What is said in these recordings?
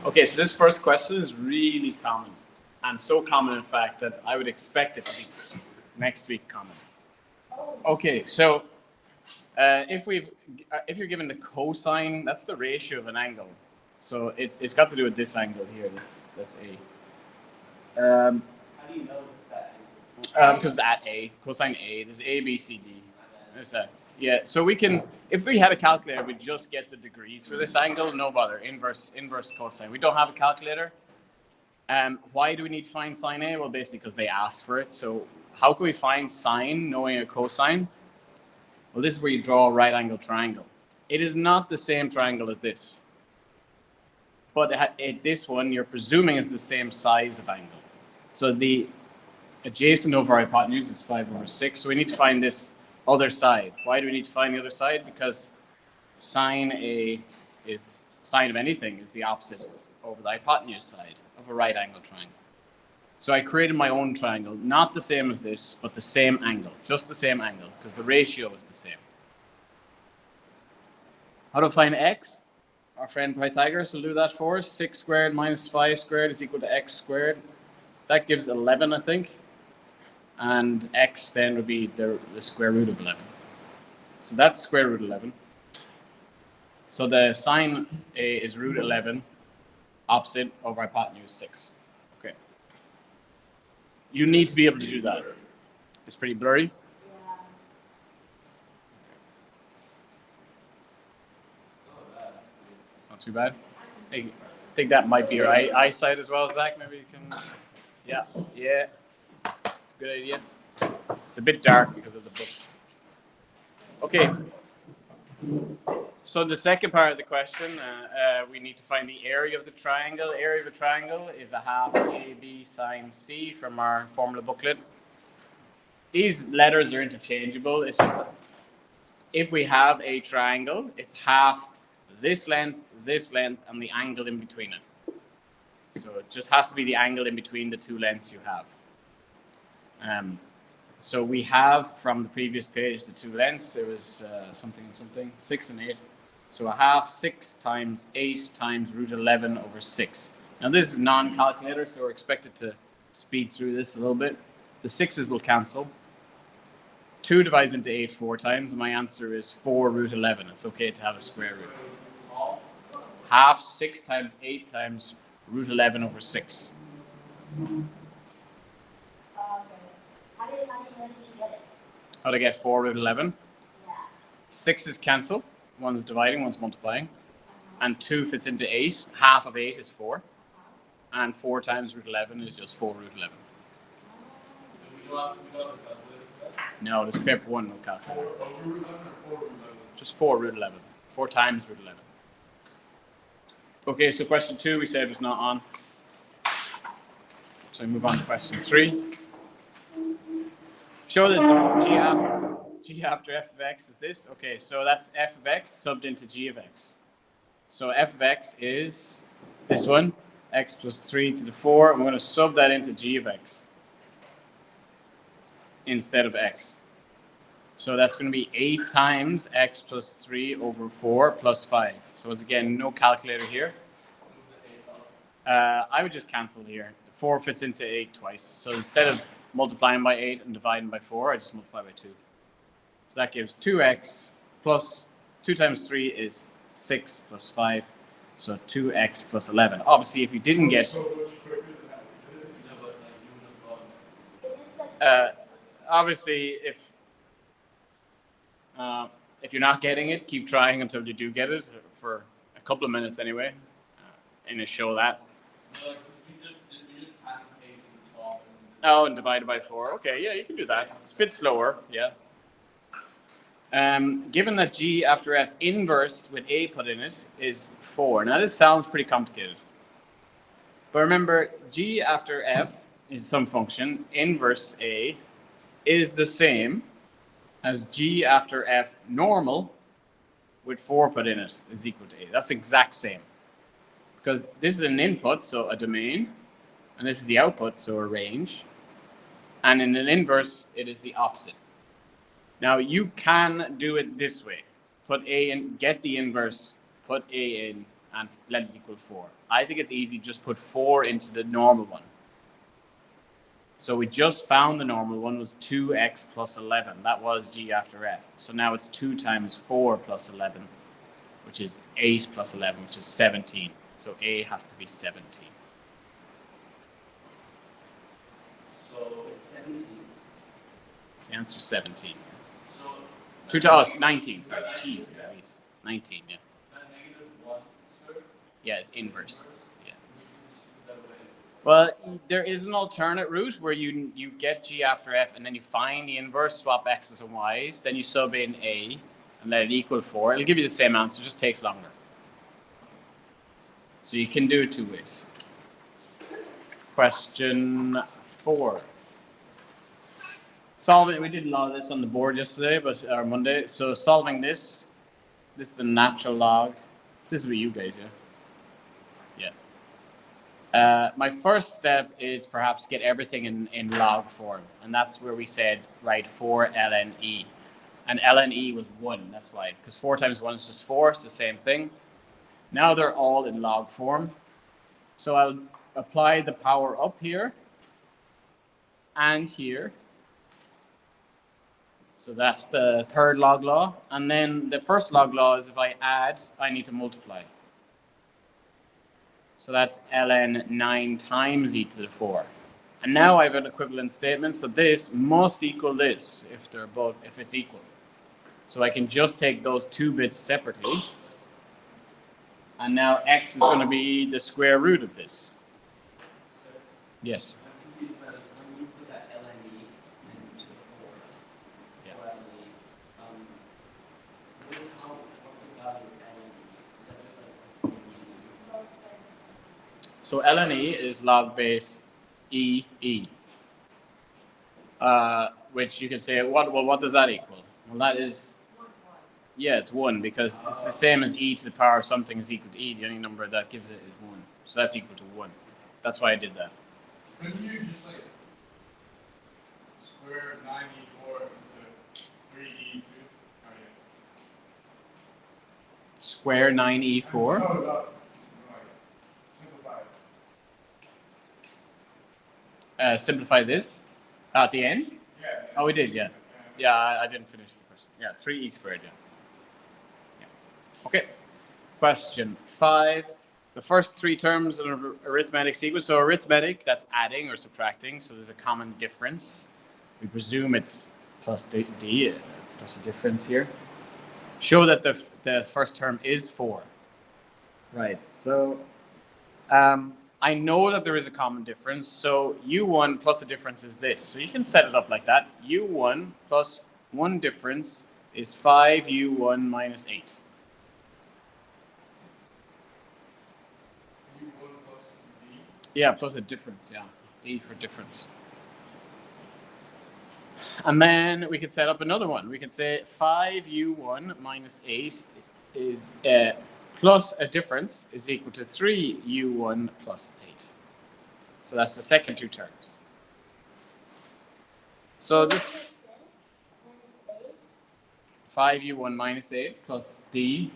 Okay, so this first question is really common, and so common, in fact, that I would expect it to be next week common. Okay, so if you're given the cosine, that's the ratio of an angle. So it's got to do with this angle here. That's A. How do you know it's that? Because it's at A, cosine A. There's A, B, C, D. There's that. Yeah. So we can, if we had a calculator, we'd just get the degrees for this angle. No bother. Inverse cosine. We don't have a calculator. Why do we need to find sine A? Well, basically because they asked for it. So how can we find sine knowing a cosine? Well, this is where you draw a right angle triangle. It is not the same triangle as this. But this one, you're presuming is the same size of angle. So the adjacent over hypotenuse is 5/6. So we need to find this other side. Why do we need to find the other side? Because sine A is, sine of anything is the opposite over the hypotenuse side of a right angle triangle. So I created my own triangle, not the same as this, but the same angle, just the same angle, because the ratio is the same. How to find x? Our friend Pythagoras will do that for us. 6 squared minus 5 squared is equal to x squared. That gives 11, I think. And x then would be the square root of 11. So that's square root 11. So the sine A is root 11, opposite over hypotenuse 6. Okay. You need to be able to do that. It's pretty blurry. Yeah. It's not too bad. I think that might be your eyesight as well, Zach. Maybe you can. Yeah. It's a good idea. It's a bit dark because of the books. Okay. So the second part of the question, we need to find the area of the triangle. The area of a triangle is a half AB sine C from our formula booklet. These letters are interchangeable. It's just that if we have a triangle, it's half this length, and the angle in between it. So it just has to be the angle in between the two lengths you have. So we have from the previous page the two lengths. There was something, 6 and 8. So a half, 6 times 8 times root 11 over 6. Now this is non-calculator, so we're expected to speed through this a little bit. The 6's will cancel. 2 divides into 8 4 times, and my answer is 4 root 11. It's okay to have a square root. Half 6 times 8 times root 11 over 6. Okay. How did you get it? How to get 4 root 11? Yeah. 6's cancel. One's dividing, one's multiplying. And 2 fits into 8. Half of 8 is 4. And 4 times root 11 is just 4 root 11. We don't have a calculator for that? No, this paper 1 no calculator. 4 over root 11 or 4 root 11? Just 4 root 11. 4 times root 11. Okay, so question 2 we said was not on. So we move on to question 3. Show that g after f of x is this. Okay, so that's f of x subbed into g of x. So f of x is this one, x plus 3 to the 4. I'm going to sub that into g of x instead of x. So that's going to be 8 times x plus 3 over 4 plus 5. So it's again no calculator here. I would just cancel here. 4 fits into 8 twice. So instead of multiplying by 8 and dividing by 4, I just multiply by 2. So that gives 2x plus 2 times 3 is 6 plus 5. So 2x plus 11. Obviously, if you didn't get... obviously, if you're not getting it, keep trying until you do get it for a couple of minutes anyway. And it show that. No, because you just times 8 to the top. Oh, and divided by 4. Okay, yeah, you can do that. It's a bit slower, yeah. Given that g after f inverse with a put in it is 4. Now this sounds pretty complicated. But remember, g after f is some function. Inverse a is the same as g after f normal with 4 put in it is equal to a. That's the exact same. Because this is an input, so a domain, and this is the output, so a range. And in an inverse, it is the opposite. Now, you can do it this way. Put a in, get the inverse, put a in, and let it equal 4. I think it's easy, just put 4 into the normal one. So we just found the normal one was 2x plus 11. That was g after f. So now it's 2 times 4 plus 11, which is 8 plus 11, which is 17. So a has to be 17. So It's 17. The answer is 17. so 2 to us, 19. Sorry, jeez, Louise. 19, yeah. that -1, sir. Yeah, it's inverse. Yeah. We can just put that away. Well, there is an alternate route where you get g after f and then you find the inverse, swap x's and y's, then you sub in a and let it equal 4. It'll give you the same answer, it just takes longer. So you can do it 2 ways. Question 4. Solving, we did a lot of this on the board yesterday, or Monday. So solving this is the natural log. This is what you guys, yeah. Yeah. My first step is perhaps get everything in log form. And that's where we said, write 4 ln e. And ln e was 1, that's why. Because 4 times 1 is just 4, it's the same thing. Now they're all in log form. So I'll apply the power up here and here. So that's the third log law. And then the first log law is if I add, I need to multiply. So that's ln 9 times e to the 4. And now I have an equivalent statement. So this must equal this if it's equal. So I can just take those 2 bits separately. And now x is going to be the square root of this. So Yes. I'm confused about this. When you put that LNE into the 4, Yeah. 4 LNE, what's the value of LNE? Is that just like a 4 So ln e is log base e. Which you can say, what does that equal? Well, that is, yeah, it's 1 because it's the same as e to the power of something is equal to e. The only number that gives it is 1. So that's equal to 1. That's why I did that. Couldn't you just like square 9e4 into 3e2? Oh yeah. Square 9e4. No, like, simplify it. Simplify this at the end. Yeah. Oh, we did, yeah. Yeah, I didn't finish the question. Yeah, 3e squared, yeah. Okay. Question 5. The first 3 terms in an arithmetic sequence. So arithmetic, that's adding or subtracting. So there's a common difference. We presume it's plus d, plus a difference here. Show that the first term is 4. Right. So I know that there is a common difference. So u1 plus a difference is this. So you can set it up like that. u1 plus 1 difference is 5u1 minus 8. U1 plus d. Yeah, plus a difference, yeah. D for difference. And then we could set up another one. We could say 5u1 minus 8 is plus a difference is equal to 3u1 plus 8. So that's the second 2 terms. So this 5u1 minus 8 plus d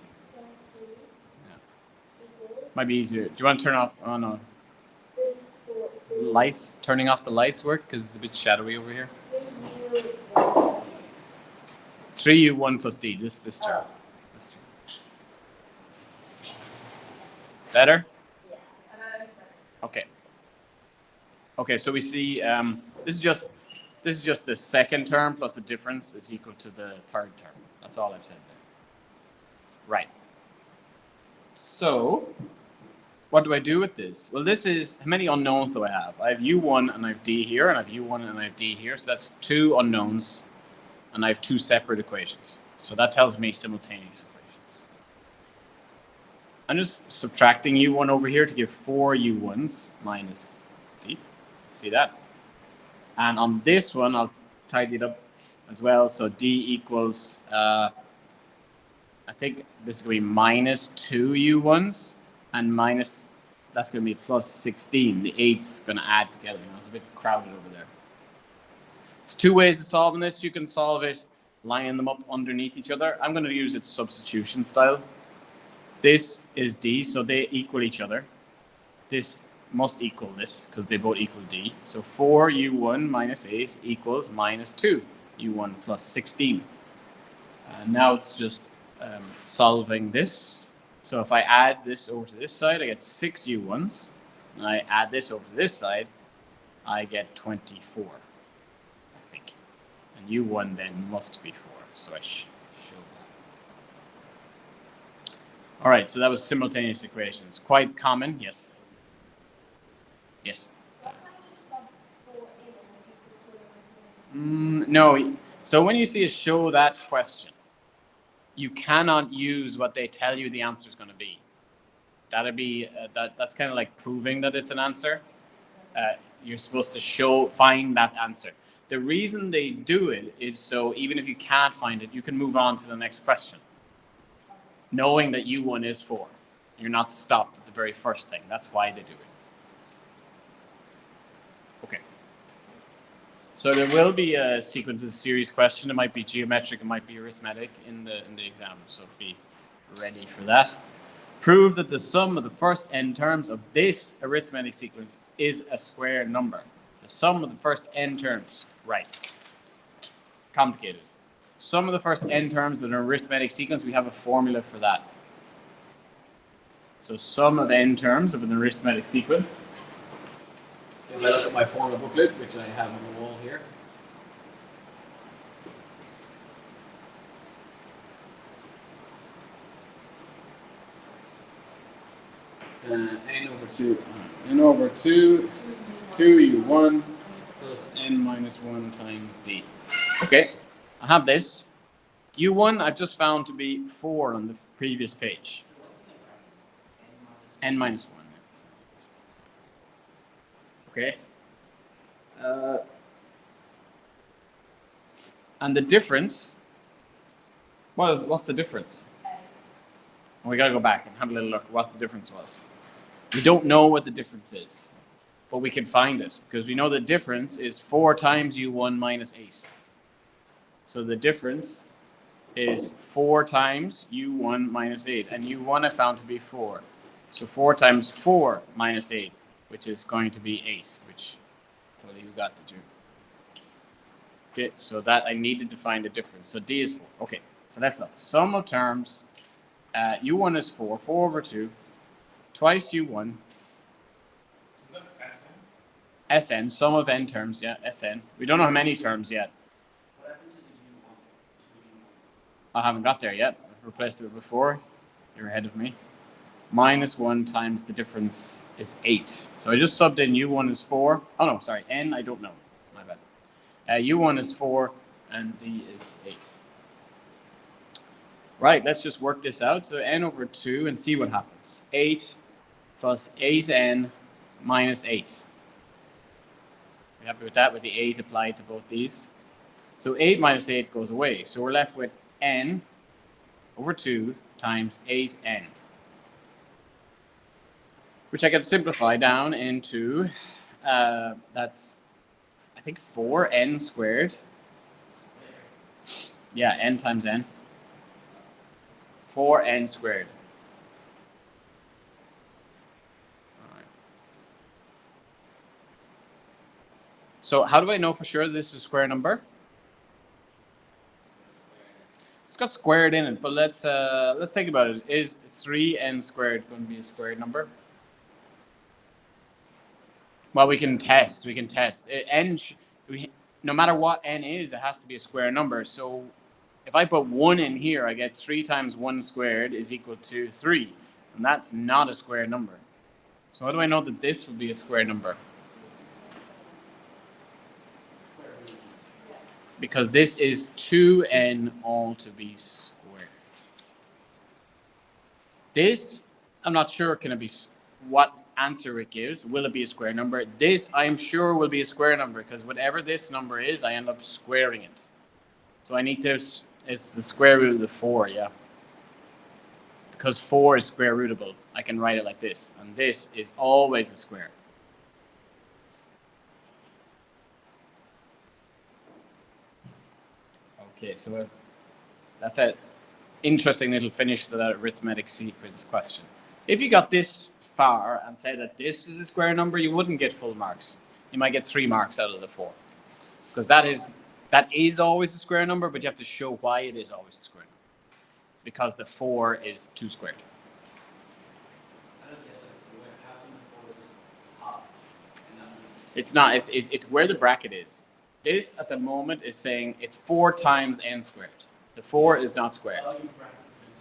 might be easier. Do you want to turn off? Oh no. Lights, turning off the lights work because it's a bit shadowy over here. 3u1 plus d, this term. This term. Better? Okay. Okay, so we see this is just the second term plus the difference is equal to the third term. That's all I've said there. Right. So what do I do with this? Well, this is, how many unknowns do I have? I have u1 and I have d here, and I have u1 and I have d here. So that's 2 unknowns, and I have 2 separate equations. So that tells me simultaneous equations. I'm just subtracting u1 over here to give 4 u1s minus d. See that? And on this one, I'll tidy it up as well. So d equals, I think this is going to be minus 2 u1s. And minus, that's going to be plus 16. The 8's going to add together. It's a bit crowded over there. There's 2 ways of solving this. You can solve it lining them up underneath each other. I'm going to use it substitution style. This is D, so they equal each other. This must equal this because they both equal D. So 4u1 minus 8 equals minus 2u1 plus 16. And now it's just solving this. So if I add this over to this side, I get 6u1s. And I add this over to this side, I get 24, I think. And u1 then must be 4. So I show that. All right, so that was simultaneous equations. Quite common, yes. Yes. Why can't you just sub 4 in and equal 4 No. So when you see a show that question, you cannot use what they tell you the answer is going to be. That'd be that's kind of like proving that it's an answer. You're supposed to find that answer. The reason they do it is so even if you can't find it, you can move on to the next question, knowing that u1 is 4. You're not stopped at the very first thing. That's why they do it. Okay. So there will be a sequences series question. It might be geometric, it might be arithmetic in the exam. So be ready for that. Prove that the sum of the first n terms of this arithmetic sequence is a square number. The sum of the first n terms, right? Complicated. Sum of the first n terms of an arithmetic sequence, we have a formula for that. So sum of n terms of an arithmetic sequence. If I look at my formula booklet, which I have on the wall here. N over 2, 2u1 plus n minus 1 times d. Okay, I have this. u1 I've just found to be 4 on the previous page. N minus 1. Okay. And the difference, what's the difference? We gotta go back and have a little look at what the difference was. We don't know what the difference is, but we can find it because we know the difference is 4 times u1 minus 8. So the difference is 4 times u1 minus 8, and u1 I found to be 4. So 4 times 4 minus 8, which is going to be 8, which totally you got the do. Okay, so that I needed to find a difference. So D is 4. Okay, so that's the sum of terms. u1 is 4, 4 over 2, twice u1. Is that SN? Sn, sum of n terms, yeah, Sn. We don't know how many terms yet. What happened to the u1? I haven't got there yet. I've replaced it before. You're ahead of me. Minus 1 times the difference is 8. So I just subbed in u1 is 4. Oh no, sorry, n I don't know. My bad. u1 is 4 and d is 8. Right, let's just work this out. So n over 2 and see what happens. 8 plus 8n minus 8. You happy with that, with the 8 applied to both these? So 8 minus 8 goes away. So we're left with n over 2 times 8n, which I can simplify down into, that's, I think, 4n squared. Yeah, n times n. 4n squared. All right. So how do I know for sure this is a square number? It's got squared in it, but let's think about it. Is 3n squared going to be a squared number? Well, we can test. No matter what n is, it has to be a square number. So if I put 1 in here, I get 3 times 1 squared is equal to 3. And that's not a square number. So how do I know that this would be a square number? Because this is 2n all to be squared. This, I'm not sure can it be what answer it gives. Will it be a square number? This, I'm sure, will be a square number because whatever this number is, I end up squaring it. So I need to, it's the square root of the 4, yeah. Because 4 is square rootable, I can write it like this. And this is always a square. Okay, so that's it. interesting little finish to that arithmetic sequence question. If you got this far and said that this is a square number, you wouldn't get full marks. You might get 3 marks out of the 4. Because that is always a square number, but you have to show why it is always a square number. Because the 4 is 2 squared. I don't get that. So how can the 4 is half and nothing? It's not. It's where the bracket is. This at the moment is saying it's 4 times n squared. The 4 is not squared.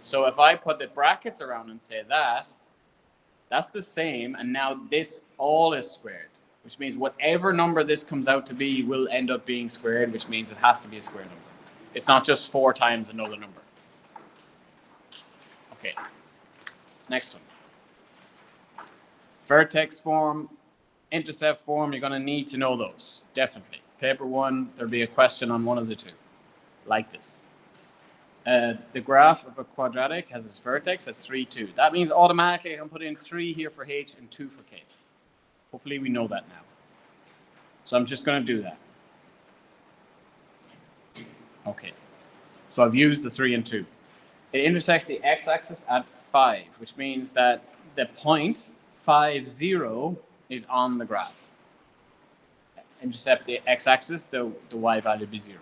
So if I put the brackets around and say that, that's the same, and now this all is squared, which means whatever number this comes out to be will end up being squared, which means it has to be a square number. It's not just 4 times another number. Okay. Next one. Vertex form, intercept form, you're going to need to know those, definitely. Paper 1, there'll be a question on one of the two, like this. The graph of a quadratic has its vertex at 3, 2. That means automatically I can put in 3 here for h and 2 for k. Hopefully we know that now. So I'm just going to do that. Okay. So I've used the 3 and 2. It intersects the x-axis at 5, which means that the point 5, 0 is on the graph. Intercept the x-axis, the y value be 0.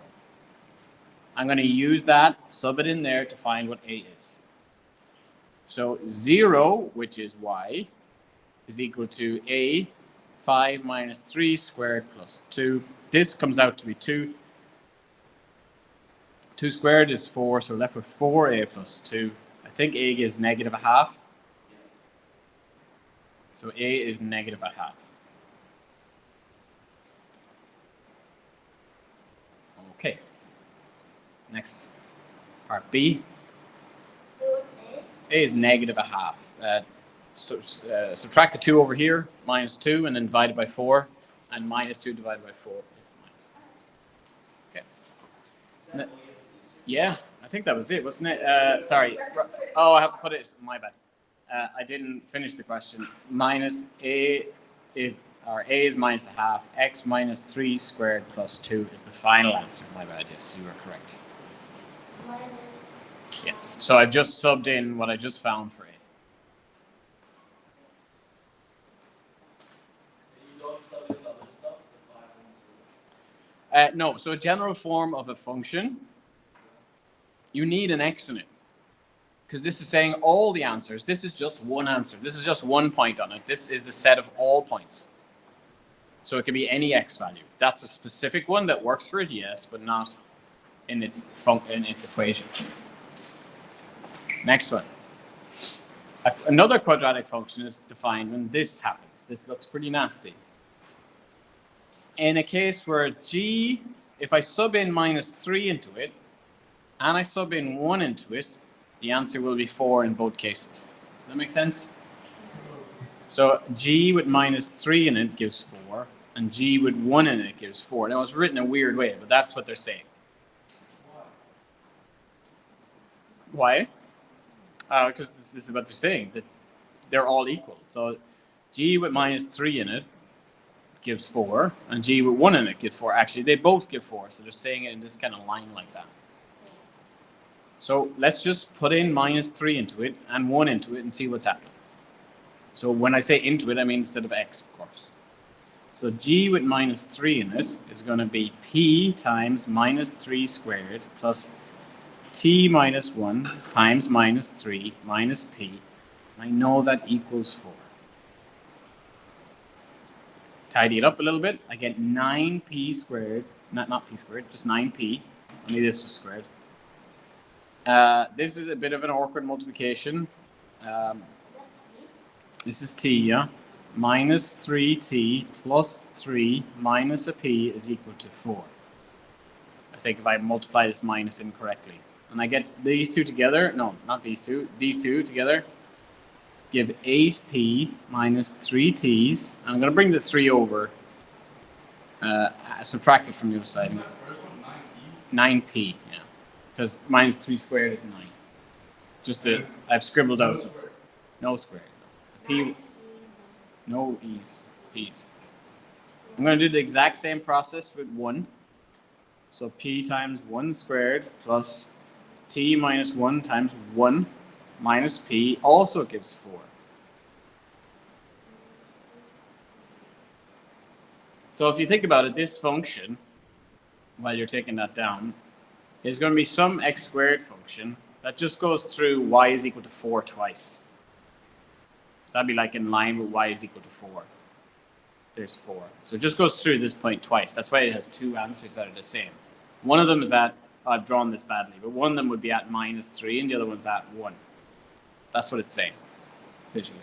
I'm going to use that, sub it in there to find what a is. So 0, which is y, is equal to a 5 minus 3 squared plus 2. This comes out to be 2. 2 squared is 4, so we're left with 4a plus 2. I think a is negative a half. So a is negative a half. Okay. Next, part B. What's A? A is negative a half. Subtract the 2 over here, minus 2, and then divide it by 4. And minus 2 divided by 4 is minus. Okay. Yeah, I think that was it, wasn't it? Sorry. Oh, I have to put it. My bad. I didn't finish the question. Minus a is minus a half. X minus 3 squared plus 2 is the final answer. My bad. Yes, you are correct. Minus. Yes. So I've just subbed in what I just found for A. You don't sub in other stuff, the 5 and 3. No. So a general form of a function, you need an x in it. Because this is saying all the answers. This is just one answer. This is just one point on it. This is the set of all points. So it could be any x value. That's a specific one that works for it, yes, but not in its equation. Next one. Another quadratic function is defined when this happens. This looks pretty nasty. In a case where g, if I sub in minus 3 into it, and I sub in 1 into it, the answer will be 4 in both cases. Does that make sense? So g with minus 3 in it gives 4, and g with 1 in it gives 4. Now it's written a weird way, but that's what they're saying. Why? Because this is what they're saying, that they're all equal. So g with minus 3 in it gives 4, and g with 1 in it gives 4. Actually, they both give 4, so they're saying it in this kind of line like that. So let's just put in minus 3 into it and 1 into it and see what's happening. So when I say into it, I mean instead of x, of course. So g with minus 3 in it is going to be p times minus 3 squared plus t minus 1 times minus 3 minus p. I know that equals 4. Tidy it up a little bit. I get 9p squared, not p squared, just 9p. Only this was squared. This is a bit of an awkward multiplication. This is t, yeah? Minus 3t plus 3 minus a p is equal to 4. I think if I multiply this minus incorrectly. And I get these two together. No, not these two. These two together give 8p minus 3t's. And I'm going to bring the 3 over. Subtract it from the other side. Is that first one 9e? 9p, yeah. Because minus 3 squared is 9. Just I've scribbled out some. No squared. P, no e's, p's. I'm going to do the exact same process with 1. So p times 1 squared plus t minus 1 times 1 minus p also gives 4. So if you think about it, this function, while you're taking that down, is going to be some x squared function that just goes through y is equal to 4 twice. So that'd be like in line with y is equal to 4. There's 4. So it just goes through this point twice. That's why it has two answers that are the same. One of them is at, I've drawn this badly, but one of them would be at minus 3 and the other one's at 1. That's what it's saying, visually.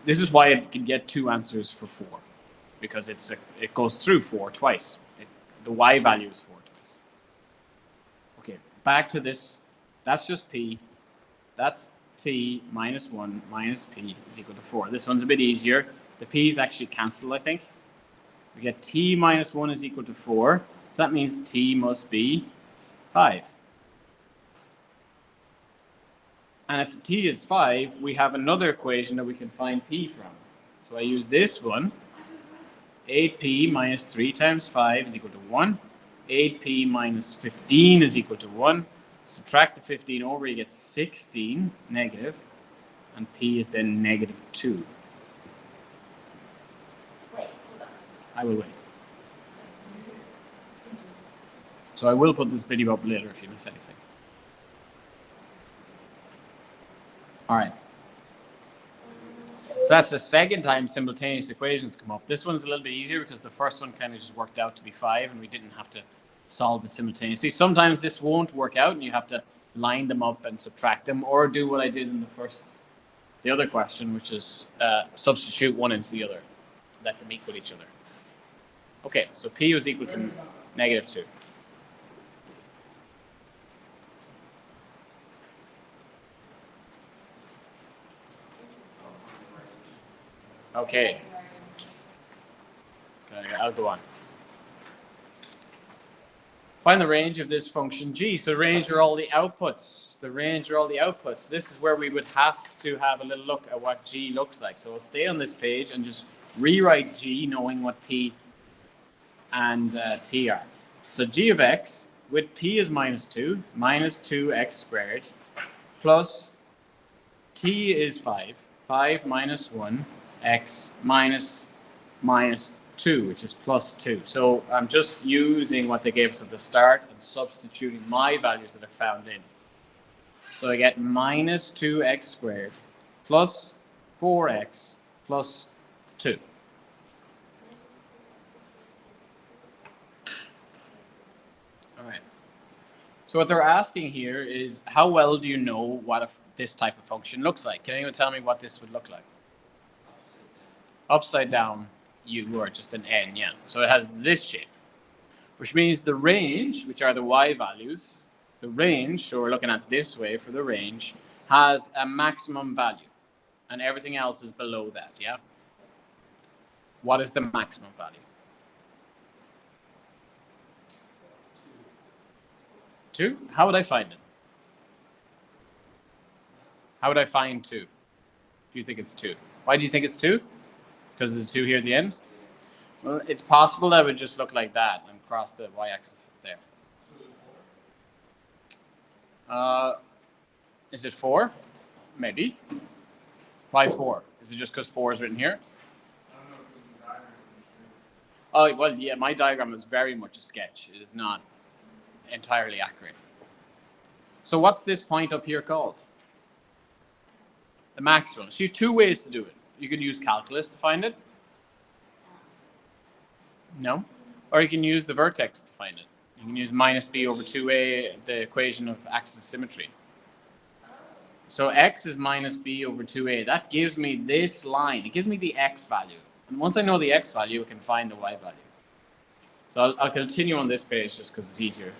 This is why it can get two answers for 4, because it goes through 4 twice. The y value is 4 twice. Okay, back to this. That's just p. That's t minus 1 minus p is equal to 4. This one's a bit easier. The p's actually cancel, I think. We get t minus 1 is equal to 4. So that means t must be 5. And if t is 5, we have another equation that we can find p from. So I use this one. 8p minus 3 times 5 is equal to 1. 8p minus 15 is equal to 1. Subtract the 15 over, you get 16 negative. And p is then negative 2. Wait, hold on. I will wait. So I will put this video up later if you miss anything. All right. So that's the second time simultaneous equations come up. This one's a little bit easier because the first one kind of just worked out to be 5 and we didn't have to solve it simultaneously. Sometimes this won't work out and you have to line them up and subtract them, or do what I did in the other question, which is substitute one into the other. Let them equal each other. Okay, so p was equal to negative 2. Okay. I'll go on. Find the range of this function g. So the range are all the outputs. The range are all the outputs. This is where we would have to have a little look at what g looks like. So I'll stay on this page and just rewrite g knowing what p and t are. So g of x with p is minus 2, minus 2x squared, plus t is 5, 5 minus 1, x minus 2, which is plus 2. So I'm just using what they gave us at the start and substituting my values that I found in. So I get minus 2x squared plus 4x plus 2. All right. So what they're asking here is, how well do you know what this type of function looks like? Can anyone tell me what this would look like? Upside down, you are just an n, yeah. So it has this shape, which means the range, which are the y values, the range, so we're looking at this way for the range, has a maximum value, and everything else is below that, yeah? What is the maximum value? 2? How would I find it? How would I find 2? If you think it's 2. Why do you think it's 2? Because there's a 2 here at the end? Well, it's possible that would just look like that and cross the y-axis there. Is it 4? Maybe. Why 4? Is it just because 4 is written here? Oh, well, yeah, my diagram is very much a sketch. It is not entirely accurate. So what's this point up here called? The maximum. So you have 2 ways to do it. You can use calculus to find it. No. Or you can use the vertex to find it. You can use minus b over 2a, the equation of axis symmetry. So x is minus b over 2a. That gives me this line. It gives me the x value. And once I know the x value, I can find the y value. So I'll continue on this page just because it's easier.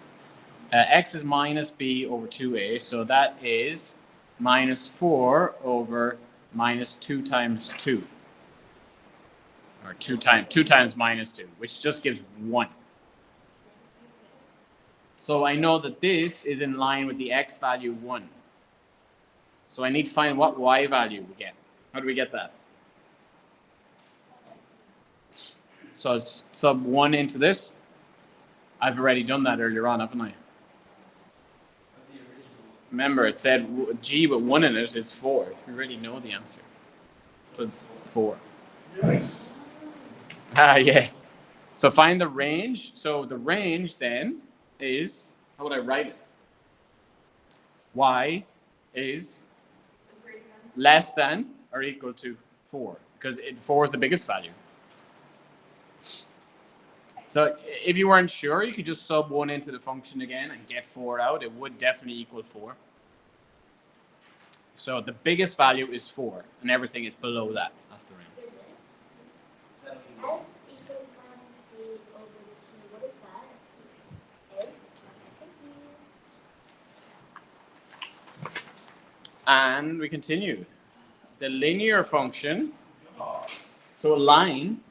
X is minus b over 2a. So that is minus 4 over minus 2 times 2. Or 2 times minus 2, which just gives 1. So I know that this is in line with the x value 1. So I need to find what y value we get. How do we get that? So sub 1 into this. I've already done that earlier on, haven't I? But the original. Remember, it said g with 1 in it is 4. We already know the answer. So 4. Ah, yeah. So find the range. So the range then is, how would I write it? Y is less than or equal to 4, because 4 is the biggest value. So if you weren't sure, you could just sub 1 into the function again and get 4 out. It would definitely equal 4. So the biggest value is 4, and everything is below that. That's the range. X equals minus b over 2. What is that? A? And we continue. The linear function, so a line,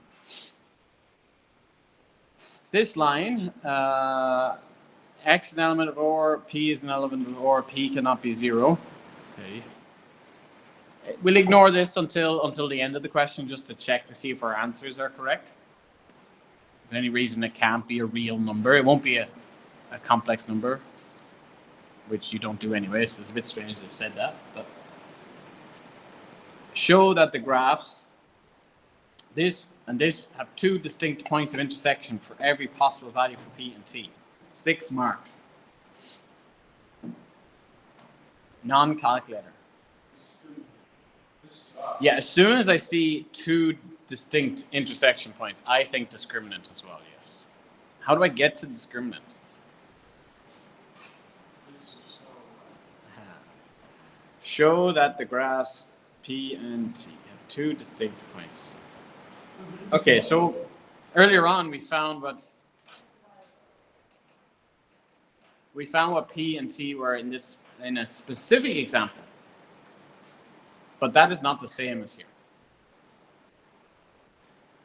this line, x is an element of OR, p is an element of OR, p cannot be 0. Okay. We'll ignore this until the end of the question just to check to see if our answers are correct. If there's any reason it can't be a real number, it won't be a complex number, which you don't do anyway, so it's a bit strange to have said that. But show that the graphs, this and this, have 2 distinct points of intersection for every possible value for p and t. 6 marks. Non-calculator. Yeah, as soon as I see 2 distinct intersection points, I think discriminant as well, yes. How do I get to discriminant? Show that the graphs P and T have 2 distinct points. Okay, so earlier on we found what P and T were in a specific example. But that is not the same as here.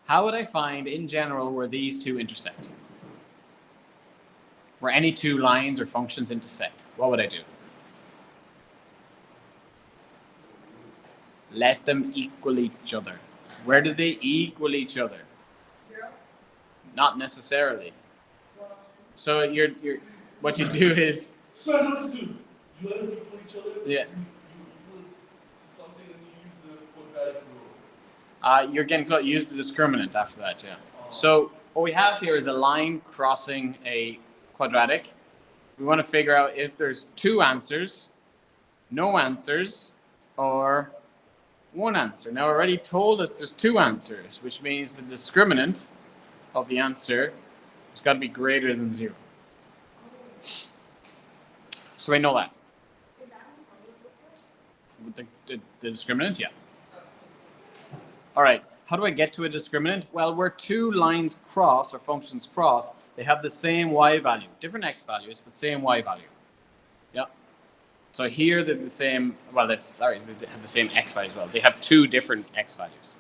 How would I find in general where these 2 intersect? Where any 2 lines or functions intersect? What would I do? Let them equal each other. Where do they equal each other? 0. Not necessarily. 1. So you're what you do is So what to do? You let them equal each other? Yeah. You put something and you use the quadratic rule. You're getting close. Use the discriminant after that, yeah. So what we have here is a line crossing a quadratic. We want to figure out if there's 2 answers, no answers, or 1 answer. Now, already told us there's 2 answers, which means the discriminant of the answer has got to be greater than 0. So we know that. Is that one The discriminant, yeah. All right. How do I get to a discriminant? Well, where 2 lines cross or functions cross, they have the same y value, different x values, but same y value. Yeah. So here they're the same. Well, they have the same x value as well. They have 2 different x values.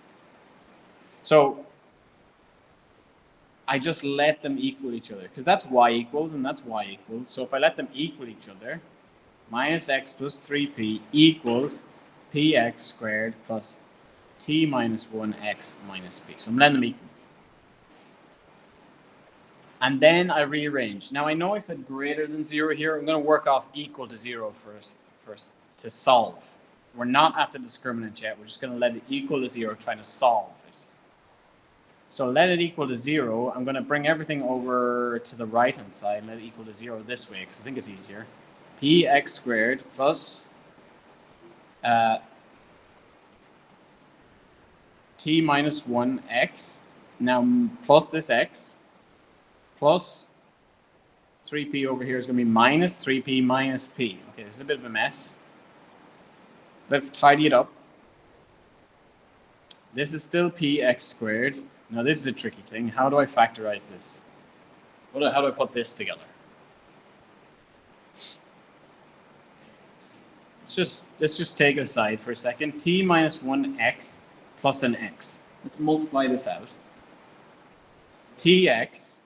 So I just let them equal each other because that's y equals and that's y equals. So if I let them equal each other, minus x plus 3p equals px squared plus t minus 1x minus p. So I'm letting them equal. And then I rearrange. Now I know I said greater than 0 here. I'm going to work off equal to 0 first to solve. We're not at the discriminant yet. We're just going to let it equal to 0, trying to solve it. So let it equal to 0. I'm going to bring everything over to the right-hand side and let it equal to 0 this way because I think it's easier. Px squared plus t minus 1x. Now plus this x. Plus 3p over here is going to be minus 3p minus p. Okay, this is a bit of a mess. Let's tidy it up. This is still px squared. Now this is a tricky thing. How do I factorize this? How do I put this together? Let's just take it aside for a second. T minus 1x plus an x. Let's multiply this out. Tx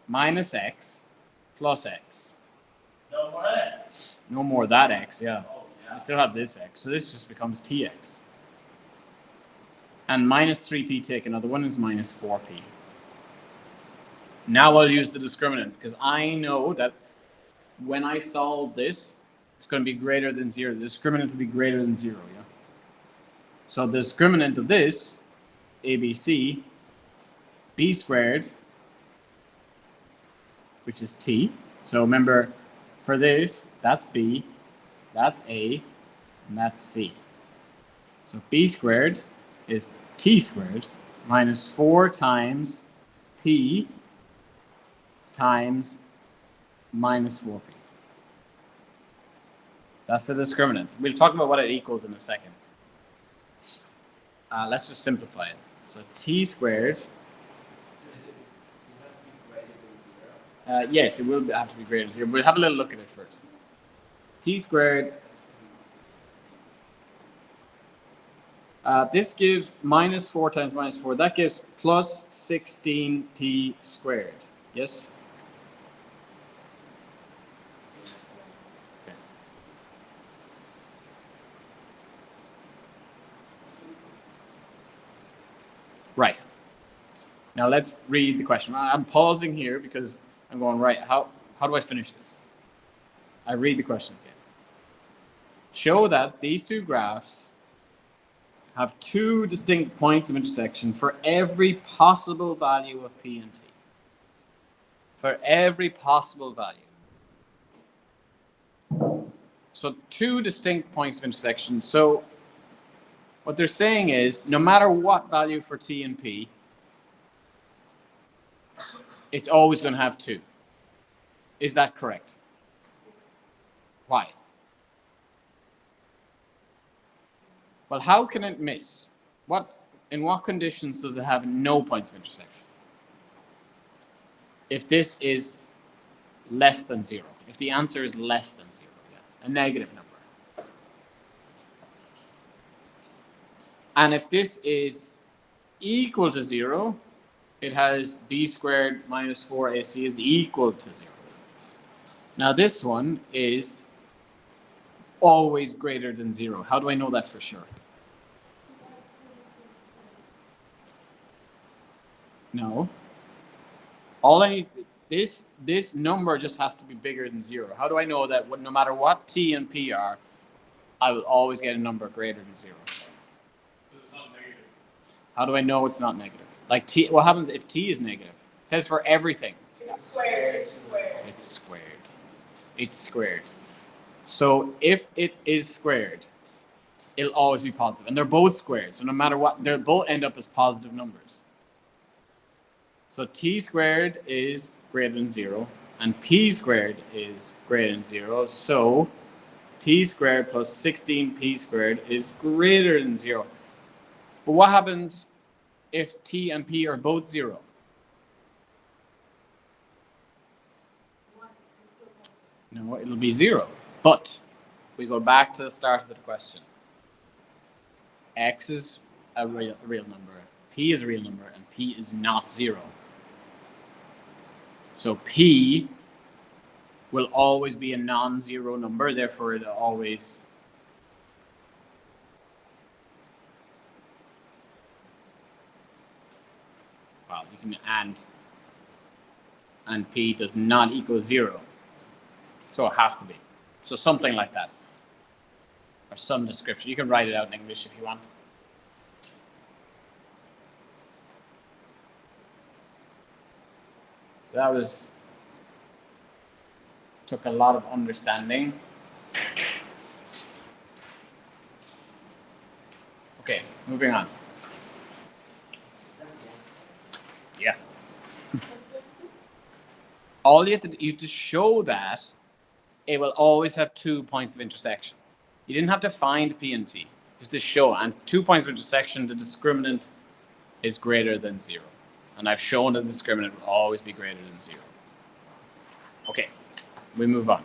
minus x plus x. No more x. No more that x, yeah. Oh, yeah. I still have this x, so this just becomes tx. And minus 3p taken, now the one is minus 4p. Now I'll use the discriminant because I know that when I solve this, it's going to be greater than 0. The discriminant will be greater than 0, yeah? So the discriminant of this, ABC, b squared, which is t. So remember, for this, that's b, that's a, and that's c. So b squared is t squared minus 4 times p times minus 4p. That's the discriminant. We'll talk about what it equals in a second. Let's just simplify it. So t squared. Does it have to be greater than 0? Yes, it will have to be greater than 0. We'll have a little look at it first. T squared. This gives minus 4 times minus 4. That gives plus 16p squared. Yes? Okay. Right. Now let's read the question. I'm pausing here because I'm going, right, how do I finish this? I read the question again. Show that these two graphs have two distinct points of intersection for every possible value of p and t. For every possible value. So two distinct points of intersection. So what they're saying is, no matter what value for t and p, it's always going to have 2. Is that correct? Why? Well, how can it miss? In what conditions does it have no points of intersection? If this is less than 0. If the answer is less than 0, yeah, a negative number. And if this is equal to 0, it has b squared minus 4ac is equal to 0. Now this one is always greater than 0. How do I know that for sure? No. All I need, this number just has to be bigger than 0. How do I know that no matter what t and p are, I will always get a number greater than 0? Because it's not negative. How do I know it's not negative? Like t, what happens if t is negative? It says for everything. It's squared. It's squared. It's squared. It's squared. So if it is squared, it'll always be positive. And they're both squared. So no matter what, they'll both end up as positive numbers. So t squared is greater than 0. And p squared is greater than 0. So t squared plus 16p squared is greater than 0. But what happens if t and p are both 0? No, it'll be 0. But we go back to the start of the question. X is a real number, p is a real number, and p is not 0. So p will always be a non-zero number, therefore it'll always you can and p does not equal 0. So it has to be. So something like that. Or some description. You can write it out in English if you want. So that took a lot of understanding. Okay, moving on. Yeah. All you have to show that it will always have 2 points of intersection. You didn't have to find p and t, just to show. And 2 points of intersection, the discriminant is greater than 0. And I've shown that the discriminant will always be greater than 0. Okay, we move on.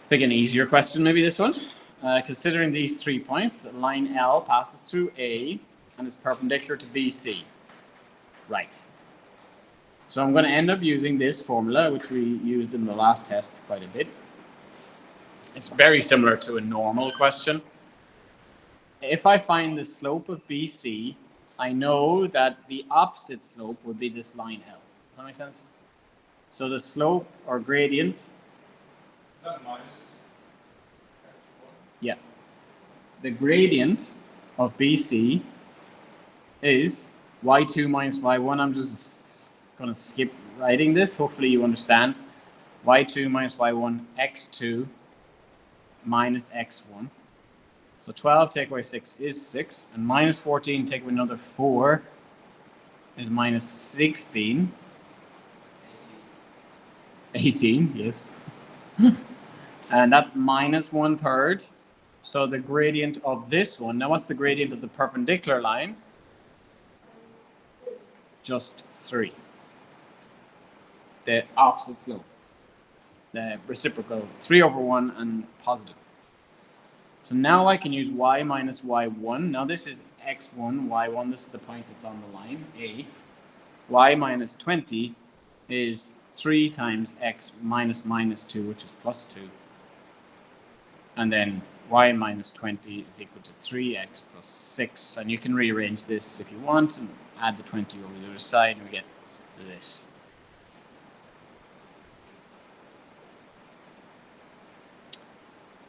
I think an easier question, maybe this one. Considering these 3 points, the line L passes through A and is perpendicular to BC. Right. So I'm going to end up using this formula, which we used in the last test quite a bit. It's very similar to a normal question. If I find the slope of BC, I know that the opposite slope would be this line L. Does that make sense? So the slope or gradient, Is that minus x1? yeah, the gradient of BC is y2 minus y1. I'm just going to skip writing this. Hopefully you understand. y2 minus y1, x2 minus x1. So 12 take away 6 is 6. And minus 14 take away another 4 is minus 16. 18, yes. And that's minus 1/3. So the gradient of this one, now what's the gradient of the perpendicular line? Just 3. The opposite slope. The reciprocal, 3/1 and positive. So now I can use y minus y1. Now this is x1, y1. This is the point that's on the line, A. Y minus 20 is 3 times x minus minus 2, which is plus 2. And then y minus 20 is equal to 3x plus 6. And you can rearrange this if you want and add the 20 over the other side, and we get this.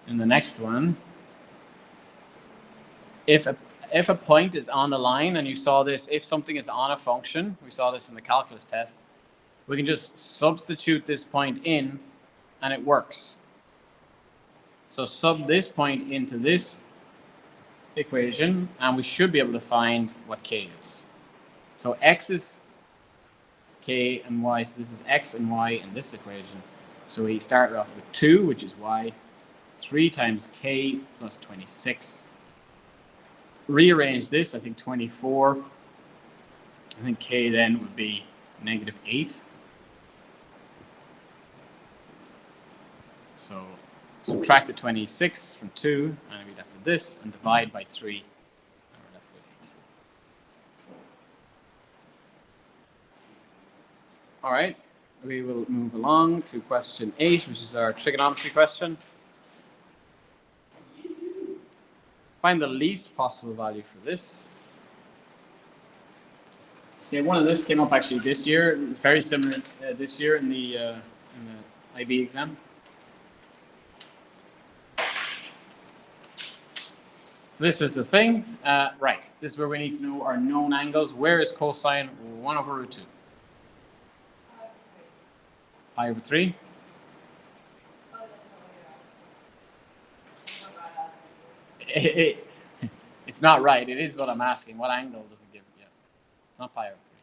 In the next one, if a point is on the line, and you saw this, if something is on a function, we saw this in the calculus test, we can just substitute this point in and it works. So sub this point into this equation and we should be able to find what k is. So x is k and y, so this is x and y in this equation. So we start off with 2, which is y, 3 times k plus 26. Rearrange this, I think 24. I think k then would be negative 8. So subtract the 26 from 2, and we're left with this, and divide by 3, and we're left with 8. All right, we will move along to question 8, which is our trigonometry question. Find the least possible value for this. Yeah, one of this came up actually this year. It's very similar this year in the IB exam. So this is the thing. Right, this is where we need to know our known angles. Where is cosine 1 over root 2? Pi over 3. It's not right. It is what I'm asking. What angle does it give? Yeah, it's not pi over 3.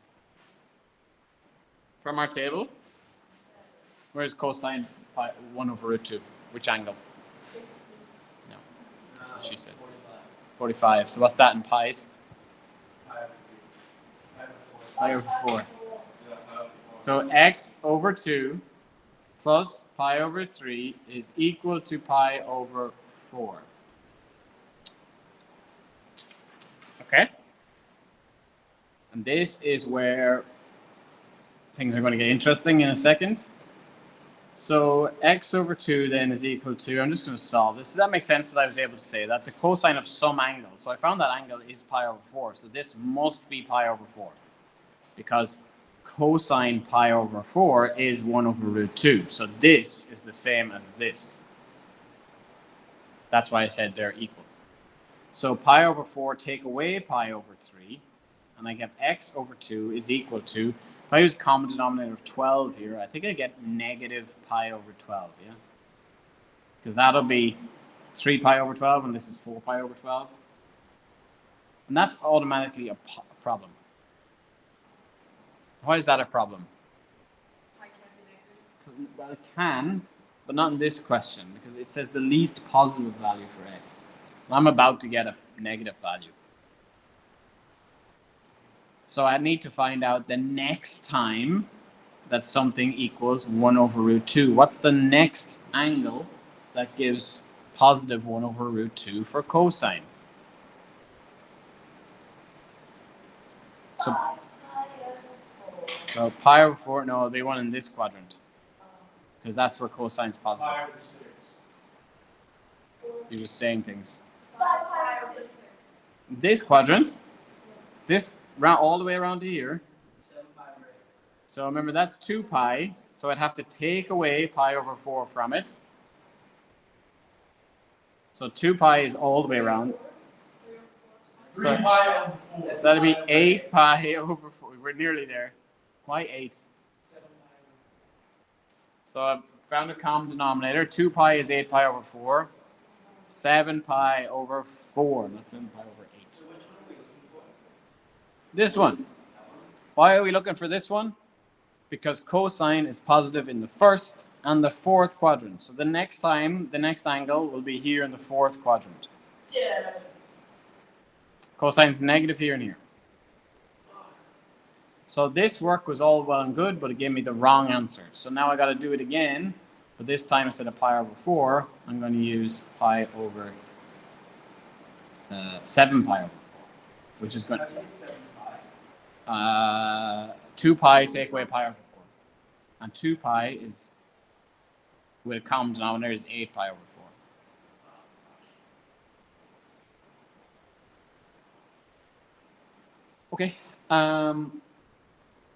From our table, where's cosine pi 1 over root 2? Which angle? 60. No, that's what she said. 45. So what's that in pi's? Pi over 4. So x over 2 plus pi over 3 is equal to pi over 4. Okay? And this is where things are going to get interesting in a second. So x over 2 then is equal to, I'm just going to solve this. Does that make sense that I was able to say that? The cosine of some angle. So I found that angle is pi over 4. So this must be pi over 4. Because cosine pi over 4 is 1 over root 2. So this is the same as this. That's why I said they're equal. So pi over 4, take away pi over 3, and I get x over 2 is equal to, if I use common denominator of 12 here, I think I get negative pi over 12, yeah? Because that'll be 3 pi over 12, and this is 4 pi over 12. And that's automatically a problem. Why is that a problem? Well, it can, but not in this question, because it says the least positive value for x. I'm about to get a negative value. So I need to find out the next time that something equals 1 over root 2. What's the next angle that gives positive 1 over root 2 for cosine? So pi over 4, no, they want in this quadrant. Because that's where cosine's positive. Pi over 6. He was saying things. This quadrant, this all the way around to here. 7 pi over 8. So remember, that's 2 pi. So I'd have to take away pi over 4 from it. So 2 pi is all the way around. 3 pi over 4. So that'd be 8 pi over 4. We're nearly there. Why 8? 7 pi over. So I've found a common denominator. 2 pi is 8 pi over 4. 7 pi over 4. Not 7 pi over 8. So which one are we looking for? This one. Why are we looking for this one? Because cosine is positive in the first and the fourth quadrant. So the next time, the next angle will be here in the fourth quadrant. Yeah. Cosine's negative here and here. So this work was all well and good, but it gave me the wrong answer. So now I got to do it again, but this time instead of pi over 4, I'm going to use pi over 7 pi over 4, which is going How do you get 7 pi? 2 pi take away pi over 4. And 2 pi is, with a common denominator, is 8 pi over 4. Okay.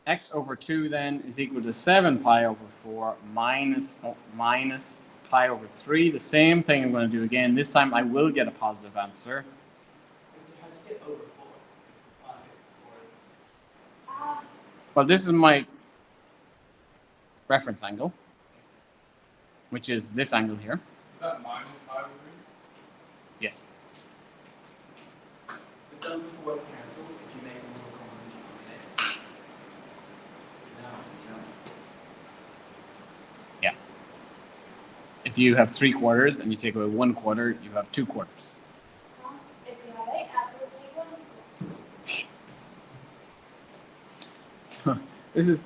X over 2 then is equal to 7 pi over 4 minus pi over 3. The same thing I'm going to do again. This time I will get a positive answer. So how do you get over 4? 5 4 is. Well, this is my reference angle, which is this angle here. Is that minus pi over 3? Yes. But does the fourth cancel if you make a little common denominator? No. Yeah. If you have 3 quarters and you take away 1 quarter, you have 2 quarters. If you have 8 apples, make 1 apple. So this is,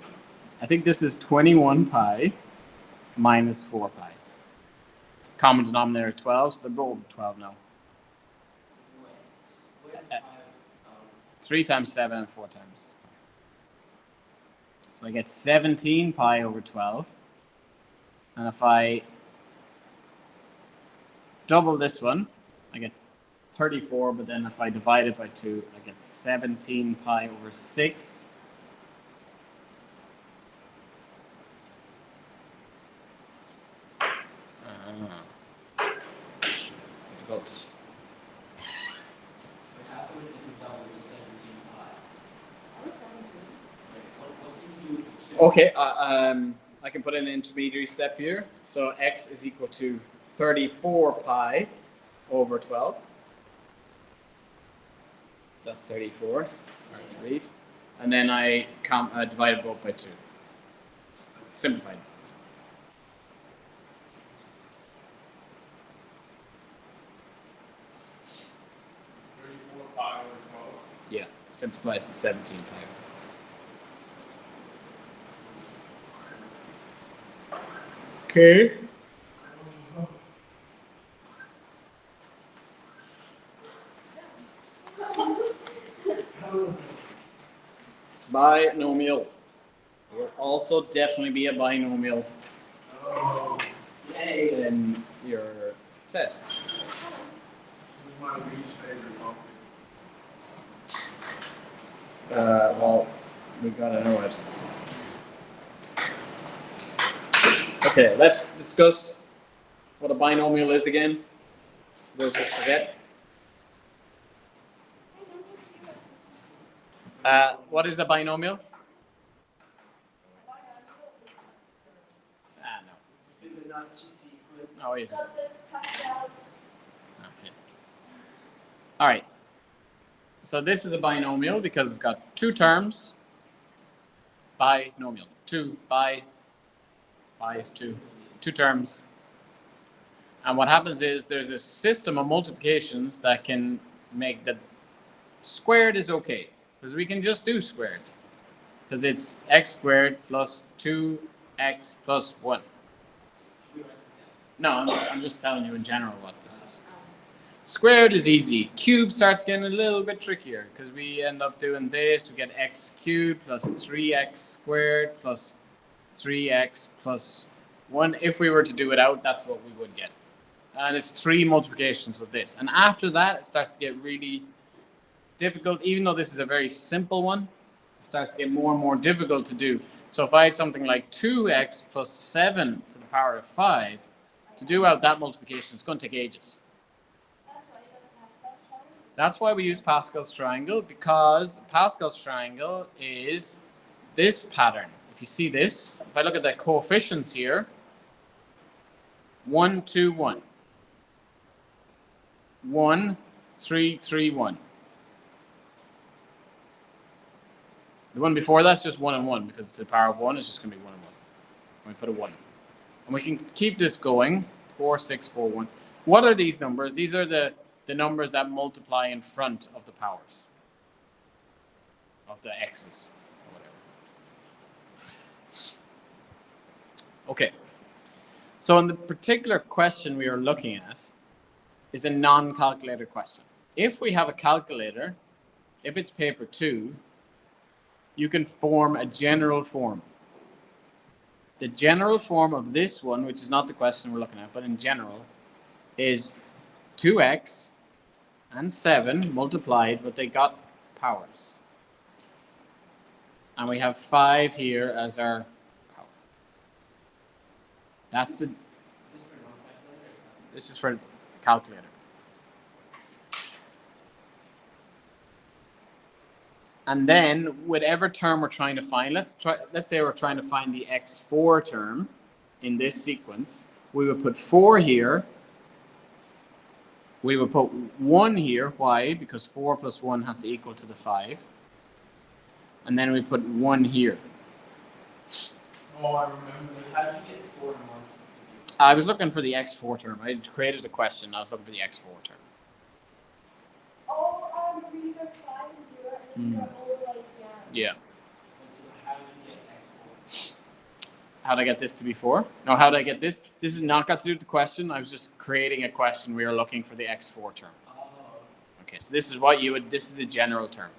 I think this is 21 pi minus 4 pi. Common denominator 12, so they're both 12 now. Wait. 3 times 7 and 4 times. So I get 17 pi over 12. And if I double this one, I get 34, but then if I divide it by 2, I get 17 pi over 6. Difficult. Wait, how can we double the 17 pi? That was 17. Wait, what can you do with the 2? Okay, I can put in an intermediary step here. So x is equal to 34 pi over 12. That's 34. Sorry to read. And then I divide both by 2. Simplified. Yeah, simplifies to 17 pi. Okay. Binomial. Will also definitely be a binomial Oh. Yay. in your test. This is my least favorite topic. Well, we gotta know it. Okay, let's discuss what a binomial is again. Those who forget. What is a binomial? No. Fibonacci sequence. Oh, you just. Does it Pascal's? Okay. All right. So this is a binomial because it's got 2 terms. Binomial. 2 bi is 2. 2 terms. And what happens is there's a system of multiplications that can make the squared is okay. Because we can just do squared. Because it's x squared plus 2x plus 1. Should we write this No, down? I'm just telling you in general what this is. Squared is easy. Cube starts getting a little bit trickier because we end up doing this. We get x cubed plus 3x squared plus 3x plus 1. If we were to do it out, that's what we would get. And it's 3 multiplications of this. And after that, it starts to get really difficult, even though this is a very simple one, it starts to get more and more difficult to do. So if I had something like 2x plus 7 to the power of 5, to do out that multiplication, it's going to take ages. That's why you got Pascal's triangle. That's why we use Pascal's triangle, because Pascal's triangle is this pattern. If you see this, if I look at the coefficients here, 1, 2, 1. 1, 3, 3, 1. The one before that's just 1 and 1, because it's the power of 1, it's just going to be 1 and 1. And we put a 1. And we can keep this going, 4, 6, 4, 1. What are these numbers? These are the numbers that multiply in front of the powers, of the x's, or whatever. Okay. So in the particular question we are looking at is a non-calculator question. If we have a calculator, if it's paper 2, you can form a general form. The general form of this one, which is not the question we're looking at, but in general, is 2x and 7 multiplied, but they got powers. And we have 5 here as our power. That's the... This is for calculator. And then whatever term we're trying to find, let's say we're trying to find the x4 term in this sequence. We would put 4 here. We would put 1 here. Why? Because 4 plus 1 has to equal to the 5. And then we put 1 here. Oh, I remember. How did you get 4 and 1 specifically? I was looking for the x4 term. I created a question. I was looking for the x4 term. Oh, where you go 5 and 0 and then you go all the way down. Yeah. And so how did you get x4? How did I get this to be 4? No, how did I get this? This has not got to do with the question. I was just creating a question. We are looking for the x4 term. Oh. Okay, so this is what you would, this is the general term.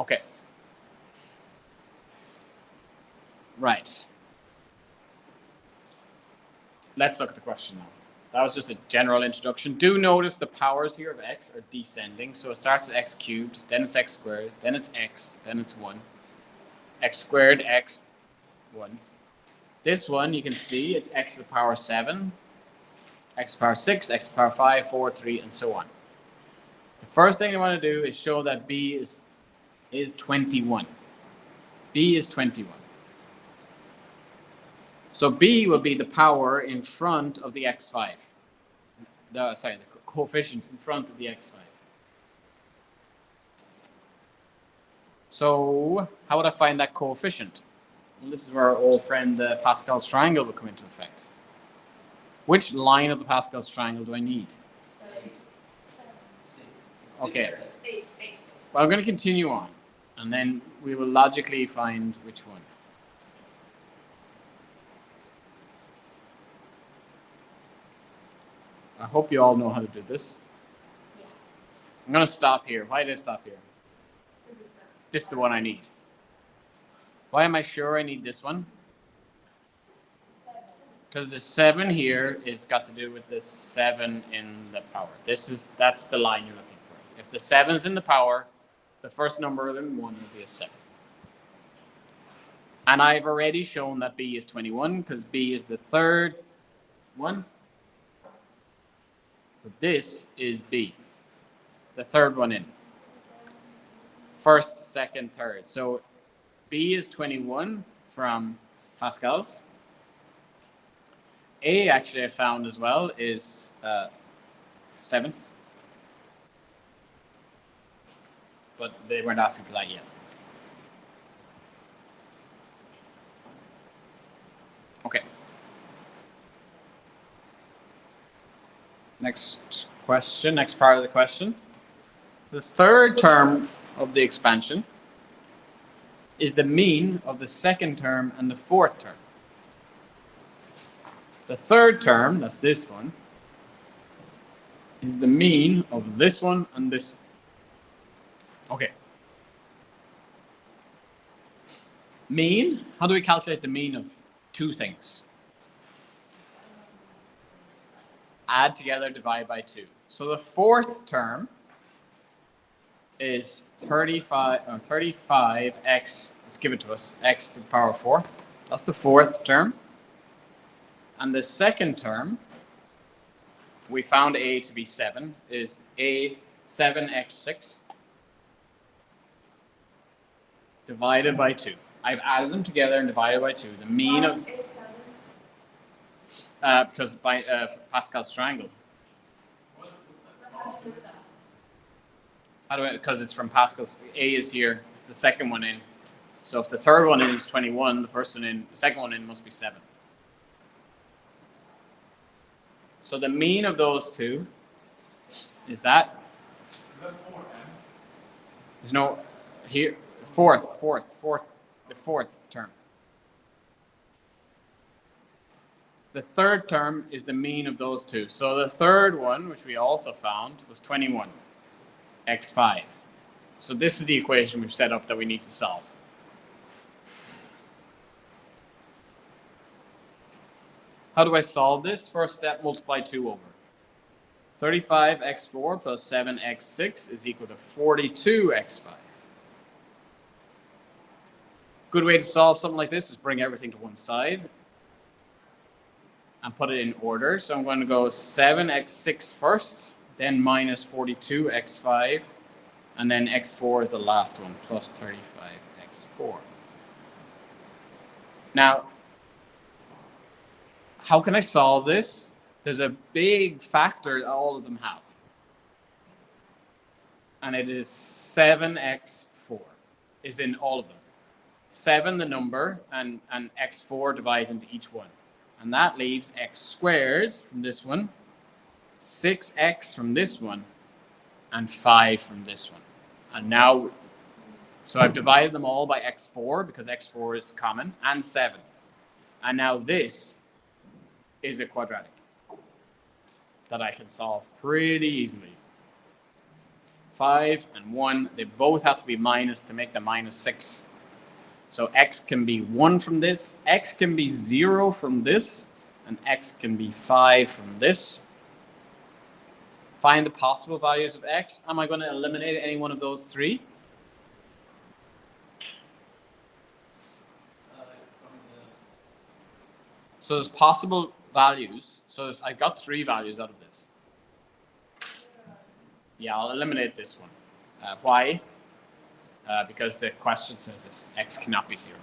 Okay. Right. Let's look at the question now. That was just a general introduction. Do notice the powers here of x are descending. So it starts with x cubed, then it's x squared, then it's x, then it's 1. X squared, x, 1. This one, you can see, it's x to the power 7, x to the power 6, x to the power 5, 4, 3, and so on. The first thing I want to do is show that b is 21. b is 21. So b will be the power in front of the x5. The coefficient in front of the x5. So how would I find that coefficient? Well, this is where our old friend Pascal's triangle will come into effect. Which line of the Pascal's triangle do I need? 7. 6. Okay. 8. Well, I'm going to continue on, and then we will logically find which one. I hope you all know how to do this. Yeah. I'm going to stop here. Why did I stop here? This is the one I need. Why am I sure I need this one? Because the 7 here is got to do with the 7 in the power. That's the line you're looking for. If the 7 is in the power, the first number in 1 will be a 7. And I've already shown that b is 21 because b is the third one. So this is b, the third one in. First, second, third. So b is 21 from Pascal's. A, actually, I found as well, is 7. But they weren't asking for that yet. Okay. Next question, next part of the question. The third term of the expansion is the mean of the second term and the fourth term. The third term, that's this one, is the mean of this one and this one. Okay. Mean, how do we calculate the mean of two things? Add together, divide by 2. So the fourth term is 35x, let's give it to us, x to the power 4. That's the fourth term. And the second term, we found a to be 7, is a 7x6 divided by 2. I've added them together and divided by 2. The mean of... A7. Because by Pascal's triangle. How do you do that? How do I? Because it's from Pascal's. A is here. It's the second one in. So if the third one in is 21, the first one in, the second one in must be 7. So the mean of those two is that. Is that 4n? There's no here. The fourth term. The third term is the mean of those two. So the third one, which we also found, was 21, x5. So this is the equation we've set up that we need to solve. How do I solve this? First step, multiply 2 over. 35x4 plus 7x6 is equal to 42x5. Good way to solve something like this is bring everything to one side and put it in order. So I'm going to go 7x6 first, then minus 42x5, and then x4 is the last one, plus 35x4. Now, how can I solve this? There's a big factor that all of them have. And it is 7x4 is in all of them. 7, the number, and x4 divides into each one. And that leaves x squared from this one, 6x from this one, and 5 from this one. And now, so I've divided them all by x4 because x4 is common, and 7. And now this is a quadratic that I can solve pretty easily. 5 and 1, they both have to be minus to make the minus 6. So x can be 1 from this, x can be 0 from this, and x can be 5 from this. Find the possible values of x. Am I going to eliminate any one of those 3? So there's possible values. So I got 3 values out of this. Yeah, I'll eliminate this one. Why? Because the question says this, x cannot be 0.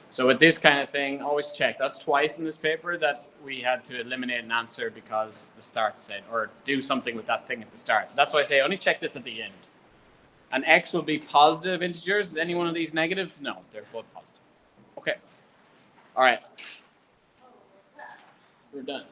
So with this kind of thing, always check. That's twice in this paper that we had to eliminate an answer because the start said, or do something with that thing at the start. So that's why I say only check this at the end. And x will be positive integers. Is any one of these negative? No, they're both positive. Okay. All right. We're done.